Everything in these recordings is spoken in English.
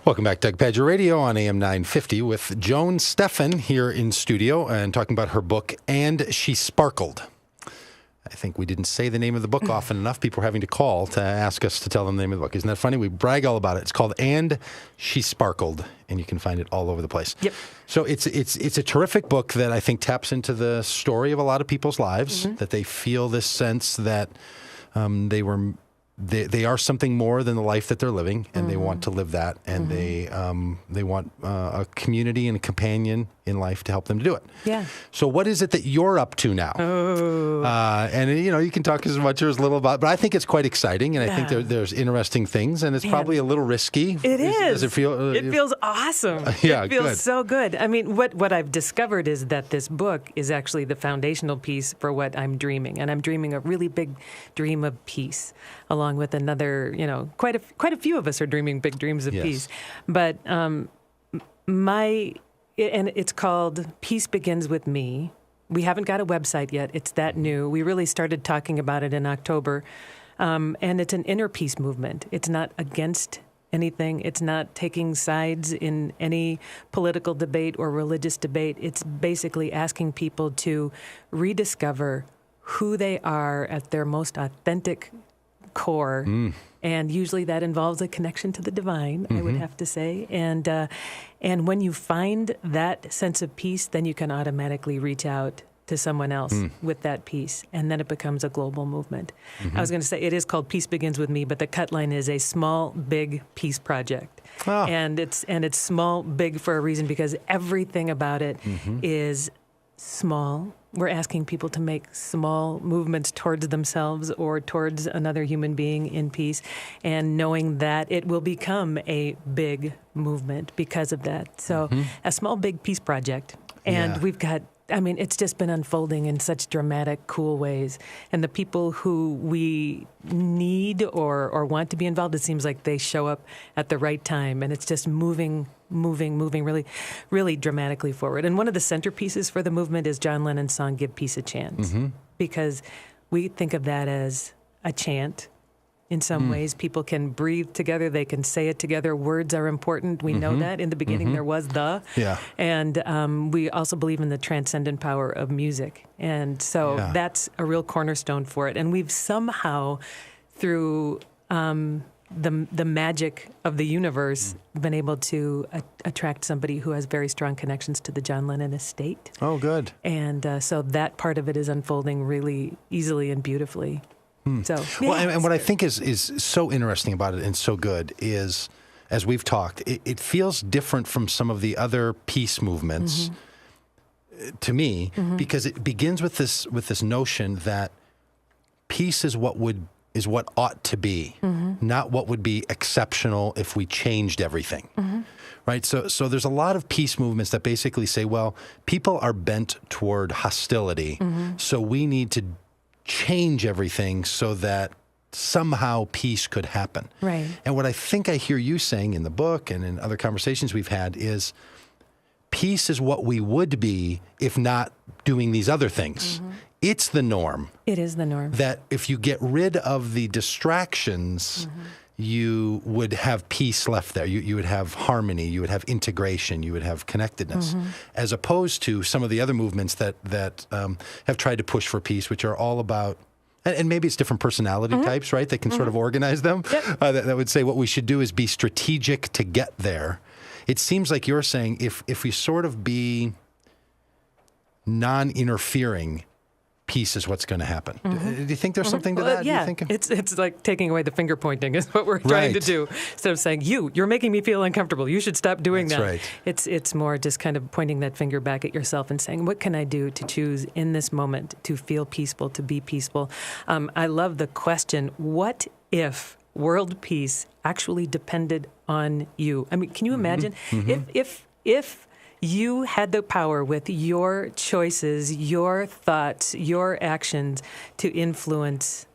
Welcome back, Doug Pagitt Radio on AM 950 with Joan Steffand here in studio and talking about her book, And She Sparkled. I think we didn't say the name of the book often enough. People are having to call to ask us to tell them the name of the book. Isn't that funny? We brag all about it. It's called And She Sparkled, and you can find it all over the place. Yep. So it's a terrific book that I think taps into the story of a lot of people's lives, that they feel this sense that they are something more than the life that they're living, and they want to live that, and they want a community and a companion in life to help them to do it. Yeah. So what is it that you're up to now? And you can talk as much or as little about it, but I think it's quite exciting, and I think there's interesting things, and it's probably a little risky. It is. Does it feel? It feels awesome. Yeah, it feels good. so good. I mean, what I've discovered is that this book is actually the foundational piece for what I'm dreaming, and I'm dreaming a really big dream of peace, along with another. Quite a few of us are dreaming big dreams of peace, but and it's called Peace Begins With Me. We haven't got a website yet. It's that new. We really started talking about it in October. And it's an inner peace movement. It's not against anything. It's not taking sides in any political debate or religious debate. It's basically asking people to rediscover who they are at their most authentic core. And usually that involves a connection to the divine, I would have to say. And when you find that sense of peace, then you can automatically reach out to someone else with that peace. And then it becomes a global movement. I was going to say it is called Peace Begins With Me, but the cut line is a small, big peace project. And it's small, big for a reason, because everything about it is small. We're asking people to make small movements towards themselves or towards another human being in peace, and knowing that it will become a big movement because of that. So a small, big peace project. And we've got, it's just been unfolding in such dramatic, cool ways. And the people who we need or want to be involved, it seems like they show up at the right time. And it's just moving really, really dramatically forward. And one of the centerpieces for the movement is John Lennon's song, Give Peace a Chance. Because we think of that as a chant. In some ways, people can breathe together. They can say it together. Words are important. We know that. In the beginning, there was the. Yeah. And we also believe in the transcendent power of music. And so that's a real cornerstone for it. And we've somehow, through the magic of the universe, been able to attract somebody who has very strong connections to the John Lennon estate. Oh, good. And so that part of it is unfolding really easily and beautifully. So, and what I think is so interesting about it and so good is, as we've talked, it feels different from some of the other peace movements to me, because it begins with this notion that peace is what ought to be, not what would be exceptional if we changed everything. Right? So there's a lot of peace movements that basically say, well, people are bent toward hostility, so we need to change everything so that somehow peace could happen. Right. And what I think I hear you saying in the book and in other conversations we've had is peace is what we would be if not doing these other things. It's the norm. It is the norm. That if you get rid of the distractions, you would have peace left there. You would have harmony. You would have integration. You would have connectedness, as opposed to some of the other movements that have tried to push for peace, which are all about, and maybe it's different personality types, right, that can sort of organize them, that would say what we should do is be strategic to get there. It seems like you're saying if we sort of be non-interfering, peace is what's going to happen. Do you think there's something to that? Yeah, Do you think? It's like taking away the finger pointing is what we're trying to do. Instead of saying, you're making me feel uncomfortable. You should stop doing that. Right. It's more just kind of pointing that finger back at yourself and saying, what can I do to choose in this moment to feel peaceful, to be peaceful? I love the question, what if world peace actually depended on you? I mean, can you imagine if you had the power with your choices, your thoughts, your actions to influence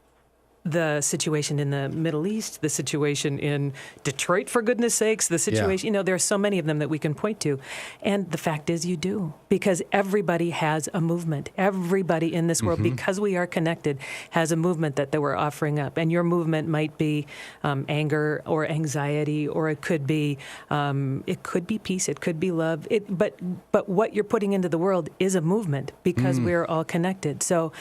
the situation in the Middle East, the situation in Detroit, for goodness sakes, the situation, there are so many of them that we can point to. And the fact is you do, because everybody has a movement. Everybody in this world, because we are connected, has a movement that we're offering up. And your movement might be anger or anxiety, or it could be peace, it could be love. But what you're putting into the world is a movement, because we're all connected. So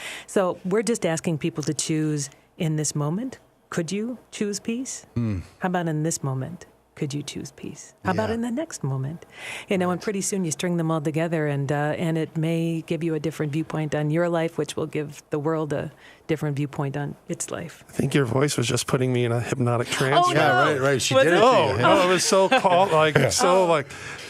we're just asking people to choose. In this moment, could you choose peace? How about in this moment, could you choose peace? How about in the next moment? And pretty soon you string them all together, and it may give you a different viewpoint on your life, which will give the world a different viewpoint on its life. I think your voice was just putting me in a hypnotic trance. Oh, yeah, no. right. She Was did it? it. Oh, no, it was so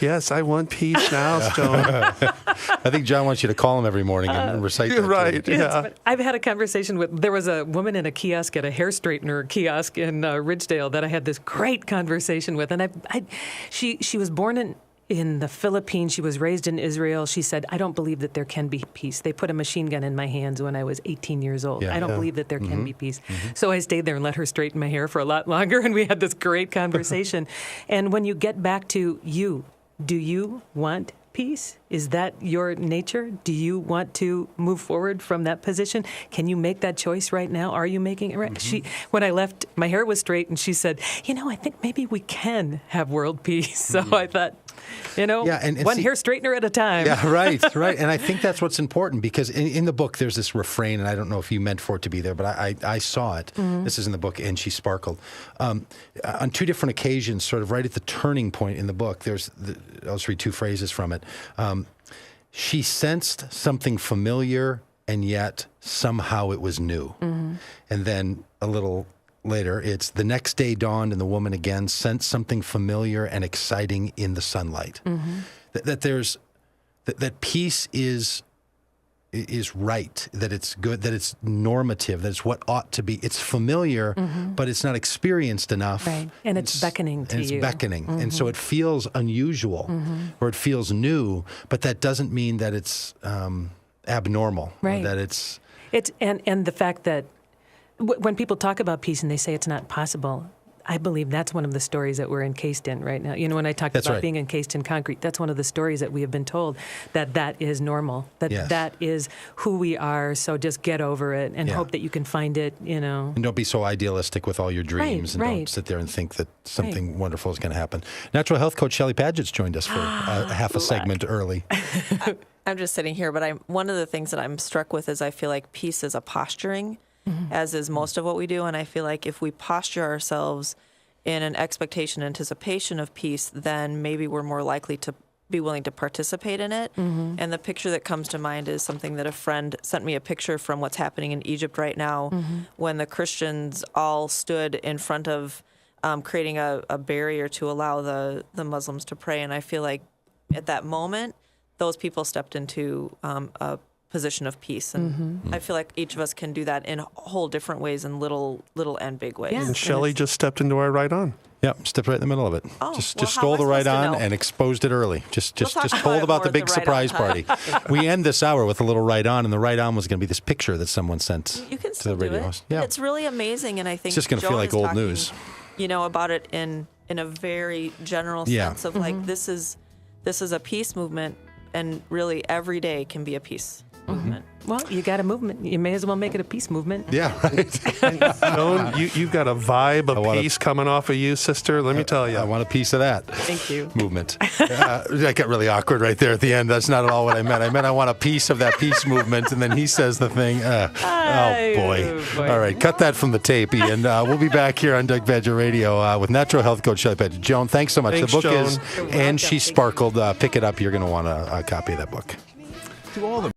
yes, I want peace now, Joan. I think John wants you to call him every morning and recite that. Right, to him. yeah. I've had a conversation there was a woman in a kiosk at a hair straightener kiosk in Ridgedale that I had this great conversation with. And she was born in the Philippines. She was raised in Israel. She said, I don't believe that there can be peace. They put a machine gun in my hands when I was 18 years old. I don't believe that there can be peace. So I stayed there and let her straighten my hair for a lot longer, and we had this great conversation. And when you get back to you, do you want peace? Is that your nature? Do you want to move forward from that position? Can you make that choice right now? Are you making it right? When I left, my hair was straight, and she said, I think maybe we can have world peace. So I thought, and one hair straightener at a time. Yeah, right. And I think that's what's important, because in the book there's this refrain, and I don't know if you meant for it to be there, but I saw it. This is in the book, and she sparkled. On two different occasions, sort of right at the turning point in the book, I'll just read two phrases from it. She sensed something familiar, and yet somehow it was new. And then a little later, it's the next day dawned, and the woman again sensed something familiar and exciting in the sunlight. That peace is right, that it's good, that it's normative, that it's what ought to be. It's familiar, but it's not experienced enough. Right, and it's beckoning to you. It's beckoning, and so it feels unusual, or it feels new, but that doesn't mean that it's abnormal. Right. Or that it's and the fact that when people talk about peace and they say it's not possible, I believe that's one of the stories that we're encased in right now. When I talk about being encased in concrete, that's one of the stories that we have been told, that is normal, that is who we are, so just get over it and hope that you can find it, And don't be so idealistic with all your dreams, and don't sit there and think that something wonderful is going to happen. Natural health coach Shelley Pagitt's joined us for half a segment early. I'm just sitting here, but one of the things that I'm struck with is I feel like peace is a posturing, as is most of what we do. And I feel like if we posture ourselves in an expectation, anticipation of peace, then maybe we're more likely to be willing to participate in it. And the picture that comes to mind is something that a friend sent me a picture from what's happening in Egypt right now, when the Christians all stood in front of creating a barrier to allow the Muslims to pray. And I feel like at that moment, those people stepped into a position of peace. And I feel like each of us can do that in whole different ways, in little and big ways. Yeah. And Shelley just stepped into our right on. Yep, stepped right in the middle of it. Just stole the right on and exposed it early. Just told about the big surprise party. We end this hour with a little right on, and the right on was going to be this picture that someone sent You can to still the radio do it. host. Yeah, It's really amazing, and I think it's just going to feel like old news. About it in a very general sense of like this is a peace movement, and really every day can be a peace movement. Well, you got a movement. You may as well make it a peace movement. Yeah, right. Joan, you've got a vibe of peace coming off of you, sister. Let me tell you. I want a piece of that. Thank you. Movement. That got really awkward right there at the end. That's not at all what I meant. I meant I want a piece of that peace movement, and then he says the thing. Oh, boy. All right, cut that from the tape, Ian. We'll be back here on Doug Pagitt Radio with natural health coach Shelley Pagitt. Joan, thanks so much. Thanks, the book Joan. is And She Sparkled. Pick it up. You're going to want a copy of that book. To all the